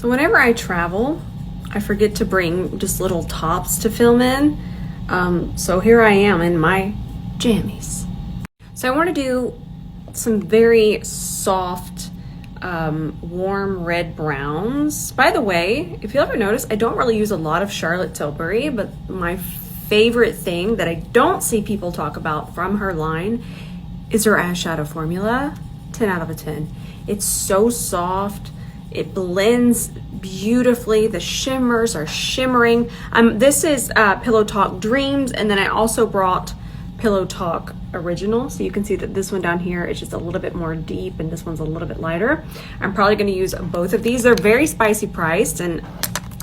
So whenever I travel, I forget to bring just little tops to film in. So here I am in my jammies. So I want to do some very soft, warm red browns. By the way, if you ever notice, I don't really use a lot of Charlotte Tilbury, but my favorite thing that I don't see people talk about from her line is her eyeshadow formula. 10 out of 10. It's so soft. It blends beautifully. The shimmers are shimmering. This is Pillow Talk Dreams, and then I also brought Pillow Talk Original. So you can see that this one down here is just a little bit more deep and this one's a little bit lighter. I'm probably going to use both of these. They're very spicy priced, and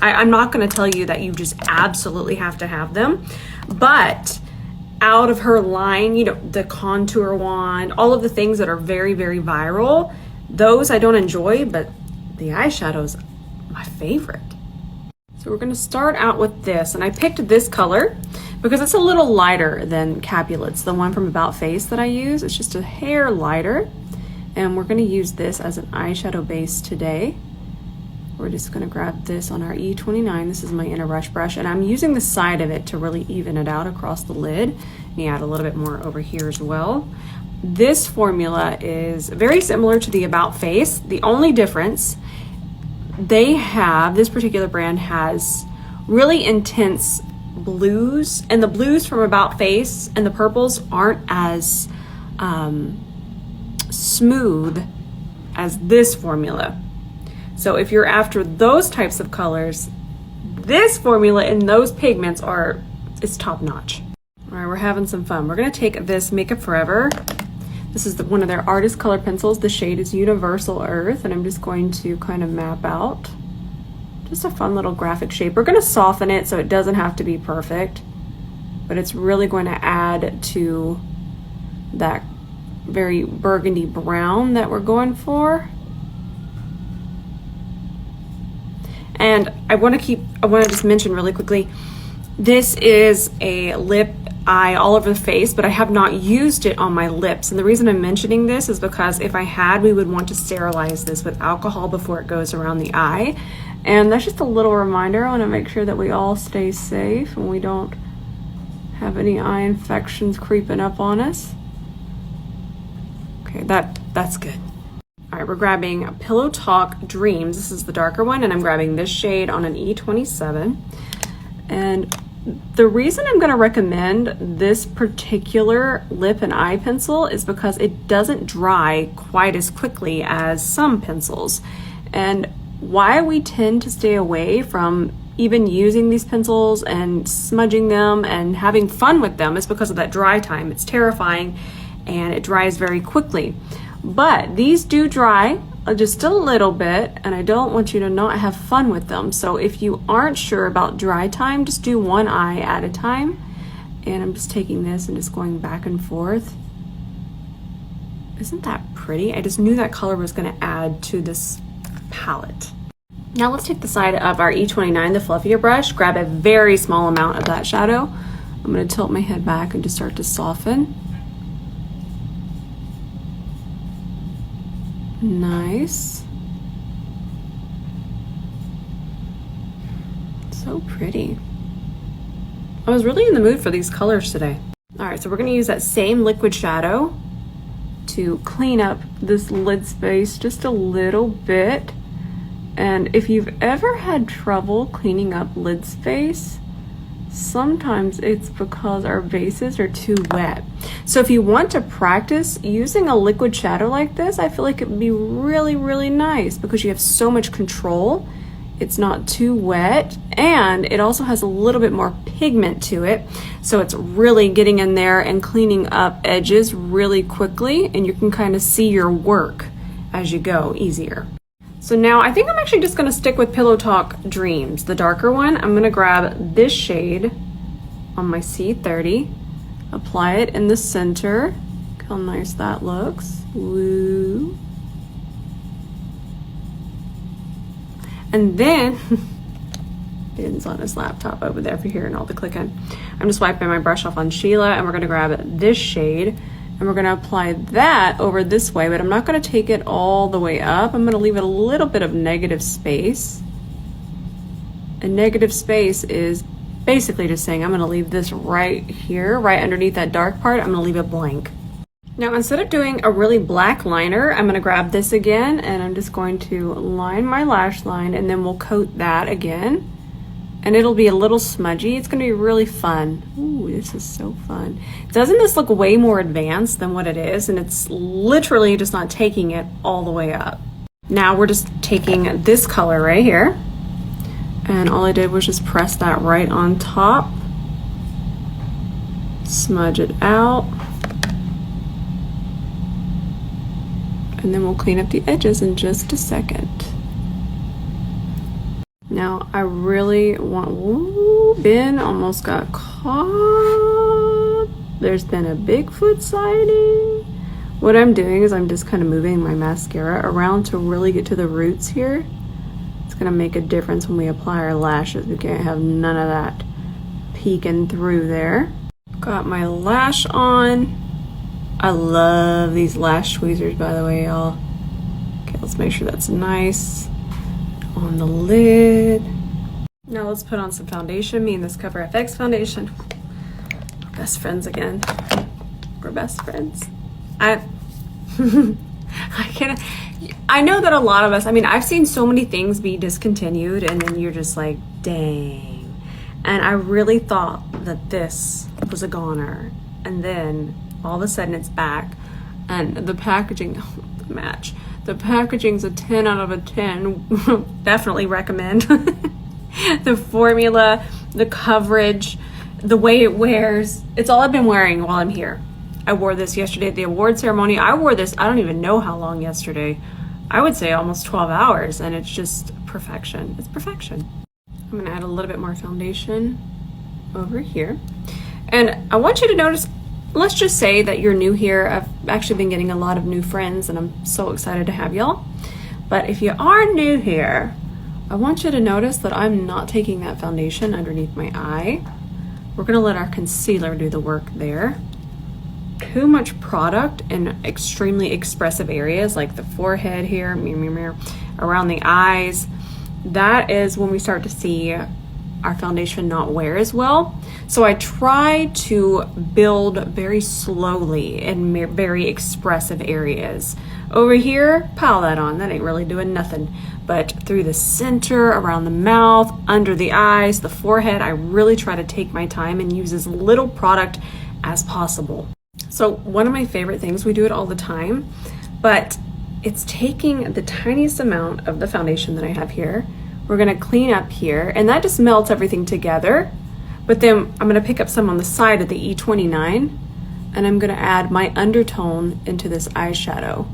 I'm not going to tell you that you just absolutely have to have them, but out of her line, you know, the contour wand, all of the things that are very, very viral, those I don't enjoy, but the eyeshadow's my favorite. So we're going to start out with this, and I picked this color because it's a little lighter than Capulets, the one from About Face that I use. It's just a hair lighter, and we're going to use this as an eyeshadow base today. We're just going to grab this on our E29. This is my inner rush brush, and I'm using the side of it to really even it out across the lid. And you add a little bit more over here as well. This formula is very similar to the About Face. The only difference, this particular brand has really intense blues, and the blues from About Face and the purples aren't as smooth as this formula. So if you're after those types of colors, this formula and those pigments it's top notch. All right, we're having some fun. We're gonna take this Makeup Forever. This is one of their artist color pencils. The shade is Universal Earth, and I'm just going to kind of map out just a fun little graphic shape. We're gonna soften it so it doesn't have to be perfect, but it's really going to add to that very burgundy brown that we're going for. And I want to just mention really quickly, this is a lip eye all over the face, but I have not used it on my lips. And the reason I'm mentioning this is because if I had, we would want to sterilize this with alcohol before it goes around the eye. And that's just a little reminder. I want to make sure that we all stay safe and we don't have any eye infections creeping up on us. Okay, that's good. All right, we're grabbing Pillow Talk Dreams. This is the darker one, and I'm grabbing this shade on an E27. And the reason I'm going to recommend this particular lip and eye pencil is because it doesn't dry quite as quickly as some pencils. And why we tend to stay away from even using these pencils and smudging them and having fun with them is because of that dry time. It's terrifying, and it dries very quickly. But these do dry just a little bit, and I don't want you to not have fun with them. So if you aren't sure about dry time, just do one eye at a time. And I'm just taking this and just going back and forth. Isn't that pretty? I just knew that color was going to add to this palette. Now let's take the side of our E29, the fluffier brush, grab a very small amount of that shadow. I'm going to tilt my head back and just start to soften. Nice. So pretty. I was really in the mood for these colors today. All right, so we're going to use that same liquid shadow to clean up this lid space just a little bit. And if you've ever had trouble cleaning up lid space, sometimes it's because our bases are too wet. So if you want to practice using a liquid shadow like this, I feel like it would be really, really nice because you have so much control. It's not too wet, and it also has a little bit more pigment to it. So it's really getting in there and cleaning up edges really quickly, and you can kind of see your work as you go easier. So now I think I'm actually just gonna stick with Pillow Talk Dreams, the darker one. I'm gonna grab this shade on my C30, apply it in the center. Look how nice that looks. Woo. And then, Ben's on his laptop over there for hearing all the clicking. I'm just wiping my brush off on Sheila, and we're gonna grab this shade, and we're gonna apply that over this way, but I'm not gonna take it all the way up. I'm gonna leave it a little bit of negative space. And negative space is basically just saying I'm going to leave this right here, right underneath that dark part. I'm going to leave it blank. Now, instead of doing a really black liner, I'm going to grab this again and I'm just going to line my lash line, and then we'll coat that again. And it'll be a little smudgy. It's going to be really fun. Ooh, this is so fun. Doesn't this look way more advanced than what it is? And it's literally just not taking it all the way up. Now we're just taking this color right here. And all I did was just press that right on top. Smudge it out. And then we'll clean up the edges in just a second. Now I really want, ooh, Ben almost got caught. There's been a Bigfoot sighting. What I'm doing is I'm just kind of moving my mascara around to really get to the roots here. It's gonna make a difference when we apply our lashes. We can't have none of that peeking through there. Got my lash on. I love these lash tweezers, by the way, y'all. Okay, let's make sure that's nice on the lid. Now let's put on some foundation. Me and this Cover FX foundation. We're best friends again. We're best friends. I know that a lot of us, I mean, I've seen so many things be discontinued and then you're just like, dang. And I really thought that this was a goner. And then all of a sudden it's back, and the packaging, the match. The packaging's a 10 out of a 10. Definitely recommend. The formula, the coverage, the way it wears. It's all I've been wearing while I'm here. I wore this yesterday at the award ceremony. I wore this, I don't even know how long yesterday. I would say almost 12 hours, and it's just perfection. It's perfection. I'm gonna add a little bit more foundation over here. And I want you to notice, let's just say that you're new here. I've actually been getting a lot of new friends and I'm so excited to have y'all. But if you are new here, I want you to notice that I'm not taking that foundation underneath my eye. We're gonna let our concealer do the work there. Too much product in extremely expressive areas like the forehead here, around the eyes. That is when we start to see our foundation not wear as well. So I try to build very slowly in very expressive areas. Over here, pile that on, that ain't really doing nothing. But through the center, around the mouth, under the eyes, the forehead, I really try to take my time and use as little product as possible. So one of my favorite things, we do it all the time, but it's taking the tiniest amount of the foundation that I have here. We're gonna clean up here, and that just melts everything together. But then I'm gonna pick up some on the side of the E29, and I'm gonna add my undertone into this eyeshadow,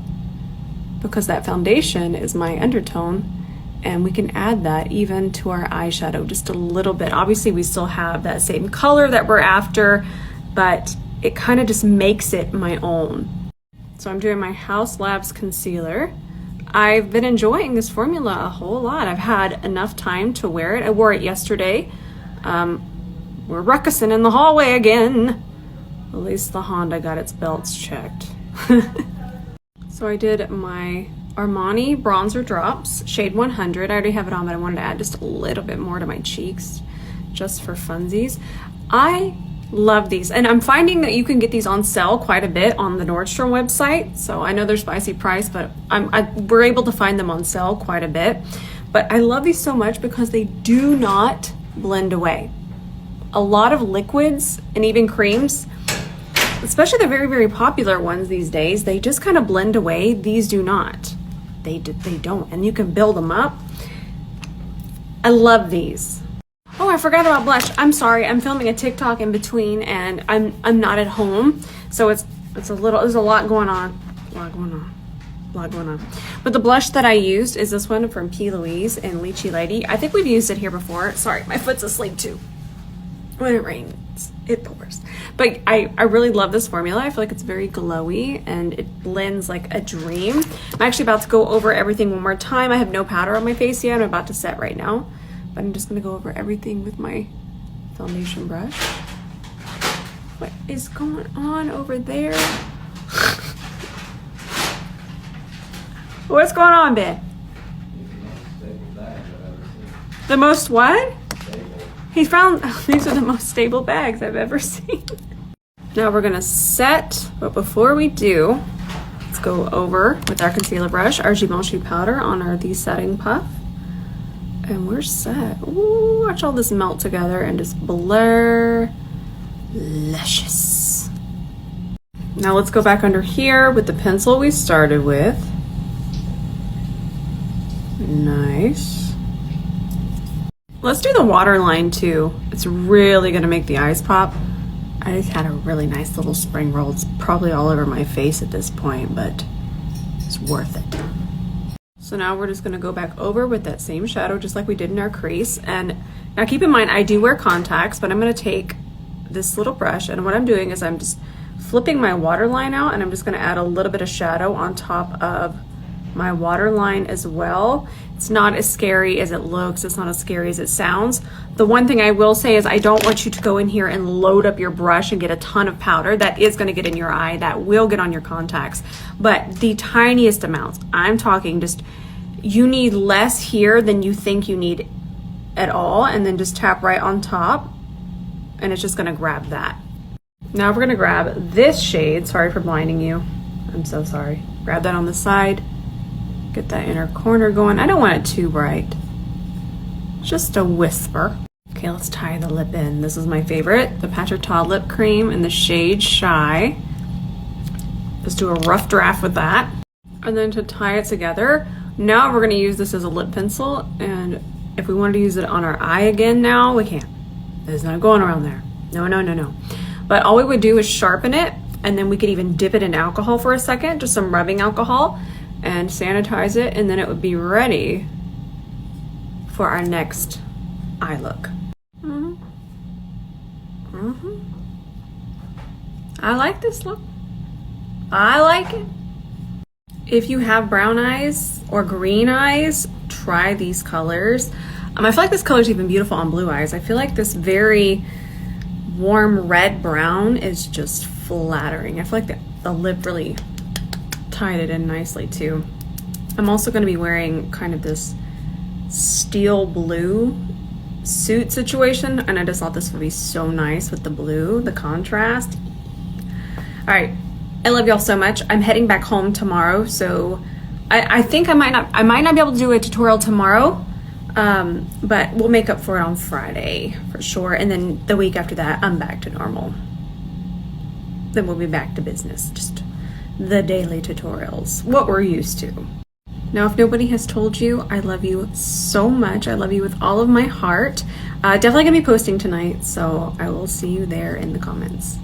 because that foundation is my undertone, and we can add that even to our eyeshadow just a little bit. Obviously, we still have that same color that we're after, but it kind of just makes it my own. So I'm doing my House Labs concealer. I've been enjoying this formula a whole lot. I've had enough time to wear it. I wore it yesterday. We're ruckusing in the hallway again. At least the Honda got its belts checked. So I did my Armani bronzer drops, shade 100. I already have it on, but I wanted to add just a little bit more to my cheeks, just for funsies. I love these, and I'm finding that you can get these on sale quite a bit on the Nordstrom website. So I know they're spicy price, but we're able to find them on sale quite a bit. But I love these so much because they do not blend away. A lot of liquids and even creams, especially the very, very popular ones these days, they just kind of blend away. These do not. They don't, and you can build them up. I love these. Oh, I forgot about blush. I'm sorry. I'm filming a TikTok in between, and I'm not at home, so there's a lot going on. A lot going on. But the blush that I used is this one from P. Louise and Lychee Lady. I think we've used it here before. Sorry, my foot's asleep too. When it rains, it pours. But I really love this formula. I feel like it's very glowy and it blends like a dream. I'm actually about to go over everything one more time. I have no powder on my face yet. I'm about to set right now. But I'm just gonna go over everything with my foundation brush. What is going on over there? What's going on, Ben? The most what? He found, these are the most stable bags I've ever seen. Now we're gonna set, but before we do, let's go over with our concealer brush, our Givenchy powder on our setting puff. And we're set. Ooh, watch all this melt together and just blur. Luscious. Now let's go back under here with the pencil we started with. Nice. Let's do the waterline too. It's really gonna make the eyes pop. I just had a really nice little spring roll. It's probably all over my face at this point, but it's worth it. So now we're just gonna go back over with that same shadow just like we did in our crease. And now keep in mind, I do wear contacts, but I'm gonna take this little brush, and what I'm doing is I'm just flipping my waterline out, and I'm just gonna add a little bit of shadow on top of my waterline as well. It's not as scary as it looks. It's not as scary as it sounds. The one thing I will say is I don't want you to go in here and load up your brush and get a ton of powder. That is gonna get in your eye. That will get on your contacts. But the tiniest amounts, I'm talking just, you need less here than you think you need at all, and then just tap right on top, and it's just gonna grab that. Now we're gonna grab this shade. Sorry for blinding you. I'm so sorry. Grab that on the side. Get that inner corner going. I don't want it too bright. Just a whisper. Okay, let's tie the lip in. This is my favorite, the Patrick Ta lip cream in the shade Shy. Let's do a rough draft with that. And then to tie it together, now we're gonna use this as a lip pencil, and if we wanted to use it on our eye again now, we can. There's no going around there. No, no, no, no. But all we would do is sharpen it, and then we could even dip it in alcohol for a second, just some rubbing alcohol, and sanitize it, and then it would be ready for our next eye look. I like this look. I like it. If you have brown eyes or green eyes, try these colors. I feel like this color is even beautiful on blue eyes. I feel like this very warm red brown is just flattering. I feel like the lip really tied it in nicely too. I'm also going to be wearing kind of this steel blue suit situation, and I just thought this would be so nice with the blue, the contrast. All right, I love y'all so much. I'm heading back home tomorrow, so I think I might not be able to do a tutorial tomorrow, but we'll make up for it on Friday for sure, and then the week after that I'm back to normal. Then we'll be back to business, just the daily tutorials, what we're used to. Now, if nobody has told you, I love you so much. I love you with all of my heart. Definitely gonna be posting tonight, so I will see you there in the comments.